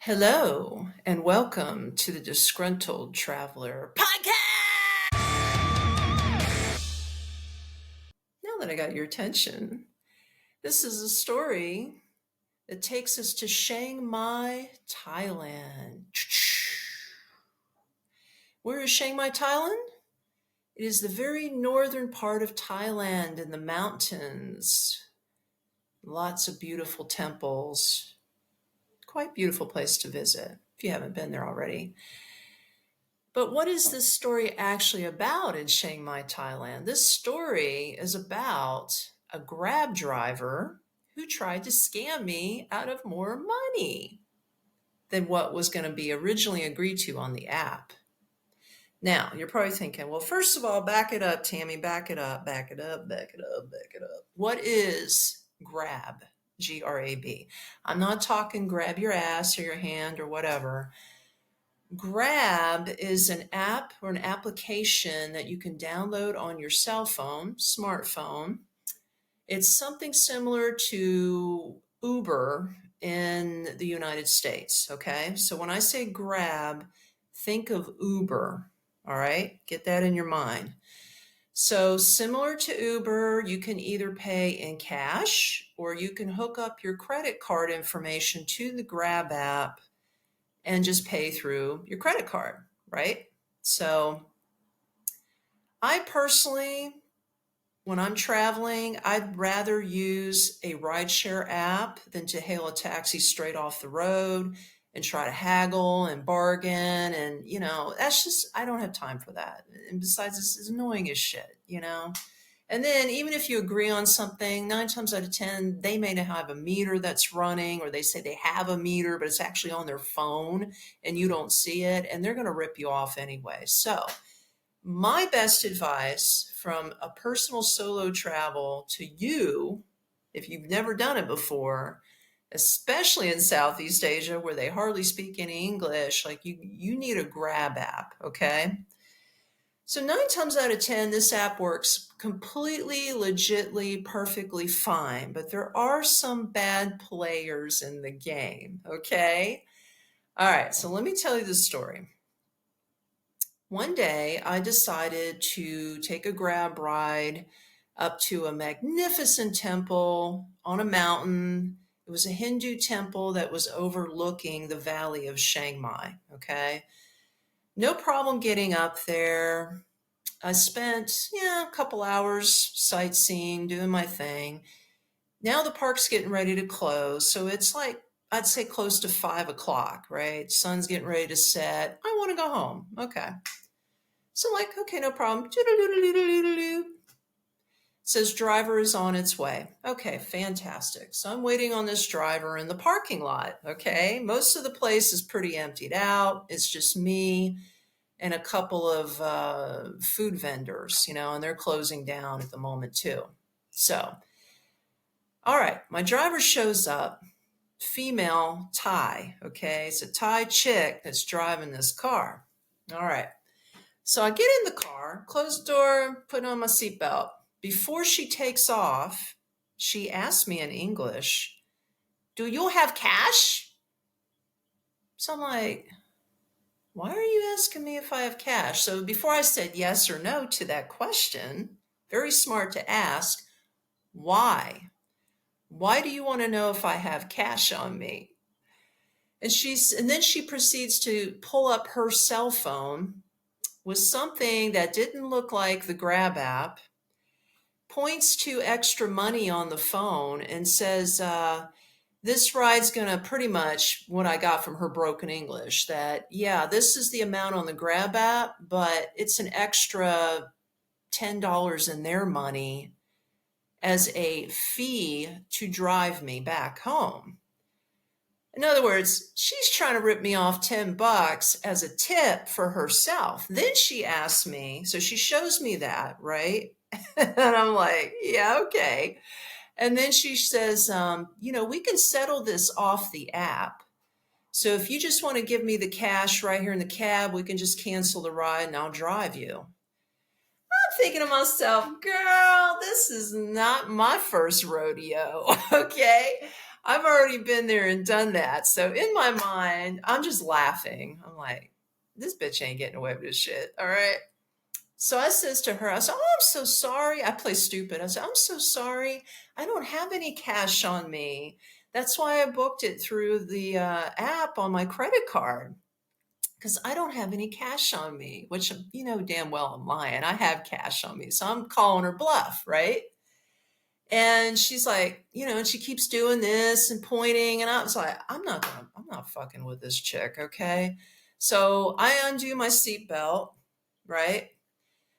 Hello, and welcome to the Disgruntled Traveler podcast. Now that I got your attention, this is a story that takes us to Chiang Mai, Thailand. Where is Chiang Mai, Thailand? It is the very northern part of Thailand in the mountains. Lots of beautiful temples. Quite beautiful place to visit if you haven't been there already. But what is this story actually about in Chiang Mai, Thailand? This story is about a Grab driver who tried to scam me out of more money than what was going to be originally agreed to on the app. Now, you're probably thinking, well, first of all, back it up, Tammy, back it up, back it up, back it up, back it up. What is Grab? Grab. I'm not talking grab your ass or your hand or whatever. Grab is an app or an application that you can download on your cell phone, smartphone. It's something similar to Uber in the United States, okay? So when I say Grab, think of Uber, all right? Get that in your mind. So similar to Uber, you can either pay in cash or you can hook up your credit card information to the Grab app and just pay through your credit card, right? So I personally, when I'm traveling, I'd rather use a rideshare app than to hail a taxi straight off the road and try to haggle and bargain. And, that's just, I don't have time for that. And besides, this is annoying as shit. And then even if you agree on something, 9 times out of 10, they may not have a meter that's running, or they say they have a meter, but it's actually on their phone and you don't see it, and they're going to rip you off anyway. So my best advice from a personal solo travel to you, if you've never done it before, especially in Southeast Asia where they hardly speak any English, like you need a Grab app, okay? So 9 times out of 10, this app works completely, legitly, perfectly fine, but there are some bad players in the game, okay? All right, so let me tell you the story. One day, I decided to take a Grab ride up to a magnificent temple on a mountain. It was a Hindu temple that was overlooking the valley of Chiang Mai, okay? No problem getting up there. I spent, a couple hours sightseeing, doing my thing. Now the park's getting ready to close, so it's like, I'd say close to 5 o'clock, right? Sun's getting ready to set. I want to go home. Okay. So I'm like, okay, no problem. It says driver is on its way. Okay, fantastic. So I'm waiting on this driver in the parking lot, okay? Most of the place is pretty emptied out. It's just me and a couple of food vendors, and they're closing down at the moment too. So, all right, my driver shows up, female Thai, okay? It's a Thai chick that's driving this car. All right. So I get in the car, close the door, put on my seatbelt. Before she takes off, she asks me in English, "Do you have cash?" So I'm like, why are you asking me if I have cash? So before I said yes or no to that question, very smart to ask, why? Why do you want to know if I have cash on me? And then she proceeds to pull up her cell phone with something that didn't look like the Grab app, points to extra money on the phone and says, this ride's going to pretty much what I got from her broken English, that, yeah, this is the amount on the Grab app, but it's an extra $10 in their money as a fee to drive me back home. In other words, she's trying to rip me off $10 as a tip for herself. Then she asks me, so she shows me that, right? And I'm like, yeah, okay. And then she says, we can settle this off the app. So if you just want to give me the cash right here in the cab, we can just cancel the ride and I'll drive you. I'm thinking to myself, girl, this is not my first rodeo, okay? I've already been there and done that. So in my mind, I'm just laughing. I'm like, this bitch ain't getting away with this shit. All right. So I says to her, I said, oh, I'm so sorry. I play stupid. I said, I'm so sorry. I don't have any cash on me. That's why I booked it through the app on my credit card because I don't have any cash on me, which you know damn well I'm lying. I have cash on me. So I'm calling her bluff, right? And she's like, you know, and she keeps doing this and pointing. And I was like, I'm not fucking with this chick, okay? So I undo my seatbelt, right?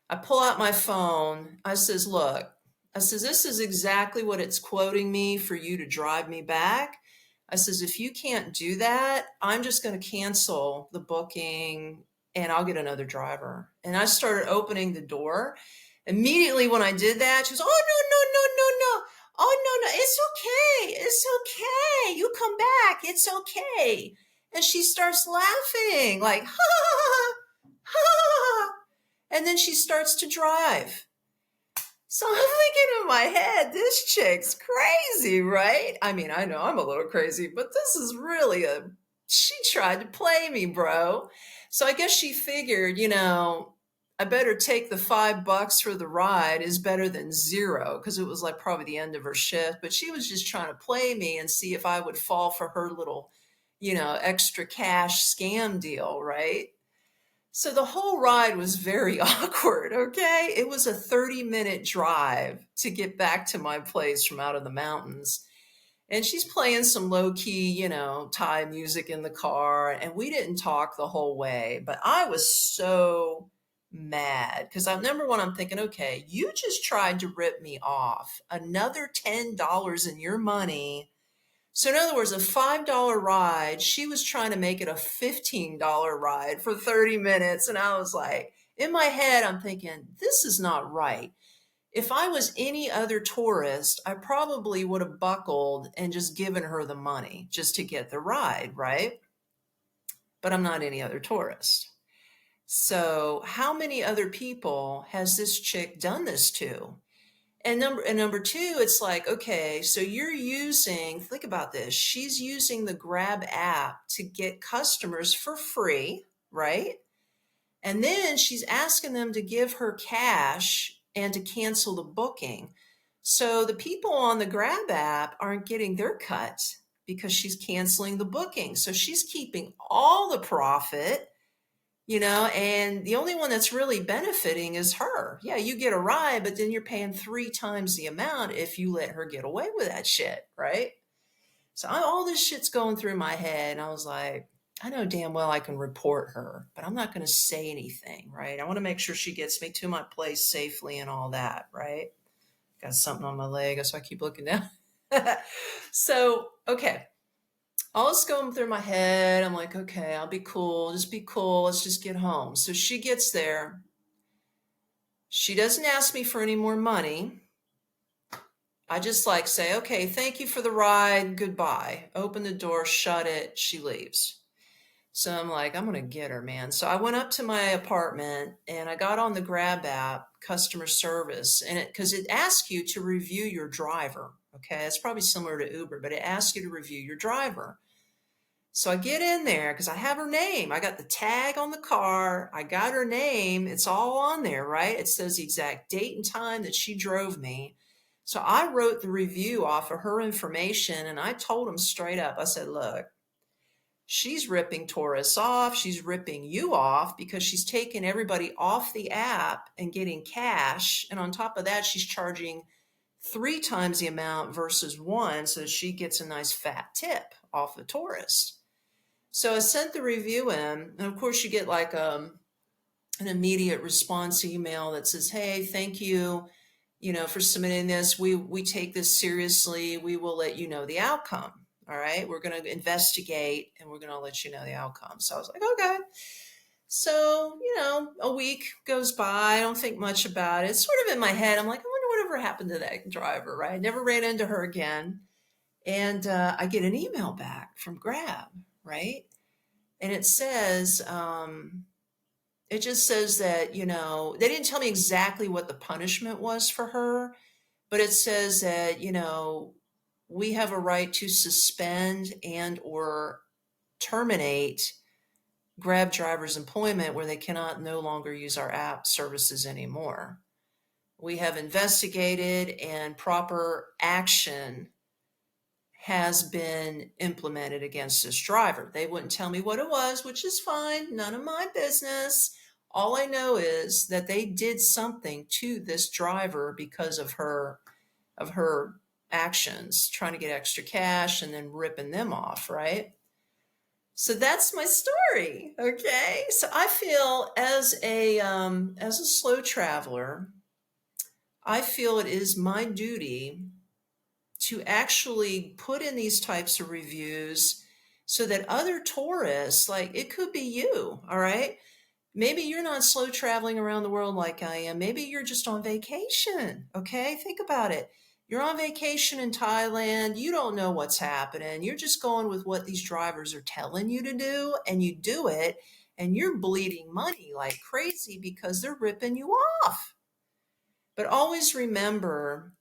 I pull out my phone. I says, look, I says, this is exactly what it's quoting me for you to drive me back. I says, if you can't do that, I'm just going to cancel the booking and I'll get another driver. And I started opening the door. Immediately when I did that, she was, oh, no, no, no, no, no. Oh, no, no, it's okay. It's okay. You come back. It's okay. And she starts laughing like, ha, ha, ha, ha. And then she starts to drive. So I'm thinking in my head, this chick's crazy, right? I mean, I know I'm a little crazy, but this is really she tried to play me, bro. So I guess she figured, you know, I better take the $5 for the ride is better than zero because it was like probably the end of her shift. But she was just trying to play me and see if I would fall for her little, you know, extra cash scam deal, right? So the whole ride was very awkward, okay? It was a 30-minute drive to get back to my place from out of the mountains. And she's playing some low key, you know, Thai music in the car. And we didn't talk the whole way, but I was so mad because number one, I'm thinking, okay, you just tried to rip me off. Another $10 in your money. So in other words, a $5 ride, she was trying to make it a $15 ride for 30 minutes. And I was like, in my head, I'm thinking, this is not right. If I was any other tourist, I probably would have buckled and just given her the money just to get the ride, right? But I'm not any other tourist. So how many other people has this chick done this to? And number two, it's like, okay, so you're using, think about this. She's using the Grab app to get customers for free, right? And then she's asking them to give her cash and to cancel the booking. So the people on the Grab app aren't getting their cut because she's canceling the booking. So she's keeping all the profit, you know, and the only one that's really benefiting is her. Yeah, you get a ride, but then you're paying 3 times the amount if you let her get away with that shit, right? So all this shit's going through my head, and I was like, I know damn well I can report her, but I'm not going to say anything, right? I want to make sure she gets me to my place safely and all that, right? Got something on my leg, so I keep looking down. So, okay. All this going through my head. I'm like, okay, I'll be cool. Just be cool. Let's just get home. So she gets there. She doesn't ask me for any more money. I just like say, okay, thank you for the ride. Goodbye. Open the door, shut it. She leaves. So I'm like, I'm going to get her, man. So I went up to my apartment and I got on the Grab app, customer service, and because it asks you to review your driver. Okay. It's probably similar to Uber, but it asks you to review your driver. So I get in there because I have her name. I got the tag on the car. I got her name. It's all on there, right? It says the exact date and time that she drove me. So I wrote the review off of her information and I told him straight up. I said, look, she's ripping tourists off. She's ripping you off because she's taking everybody off the app and getting cash. And on top of that, she's charging 3 times the amount versus 1. So she gets a nice fat tip off the tourist. So I sent the review in, and of course you get like an immediate response email that says, "Hey, thank you, you know, for submitting this. We take this seriously. We will let you know the outcome. All right, we're going to investigate, and we're going to let you know the outcome." So I was like, "Okay." So you know, a week goes by. I don't think much about it. It's sort of in my head. I'm like, I wonder whatever happened to that driver. Right? I never ran into her again. And I get an email back from Grab, right? And it says, it just says that, you know, they didn't tell me exactly what the punishment was for her, but it says that, you know, we have a right to suspend and or terminate Grab drivers' employment where they cannot no longer use our app services anymore. We have investigated and proper action has been implemented against this driver. They wouldn't tell me what it was, which is fine, none of my business. All I know is that they did something to this driver because of her actions, trying to get extra cash and then ripping them off, right? So that's my story. Okay. So I feel as a slow traveler, I feel it is my duty to actually put in these types of reviews so that other tourists, like it could be you, all right? Maybe you're not slow traveling around the world like I am. Maybe you're just on vacation. Okay. Think about it. You're on vacation in Thailand. You don't know what's happening. You're just going with what these drivers are telling you to do, and you do it, and you're bleeding money like crazy because they're ripping you off. But always remember,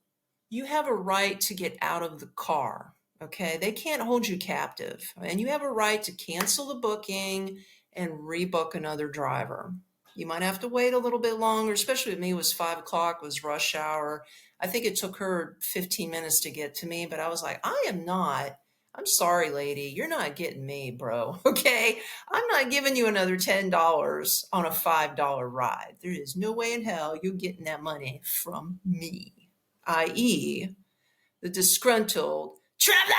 you have a right to get out of the car. Okay. They can't hold you captive, and you have a right to cancel the booking and rebook another driver. You might have to wait a little bit longer, especially with me. It was 5 o'clock, it was rush hour. I think it took her 15 minutes to get to me, but I was like, I'm sorry, lady. You're not getting me, bro. Okay. I'm not giving you another $10 on a $5 ride. There is no way in hell you're getting that money from me, i.e., the disgruntled traveler.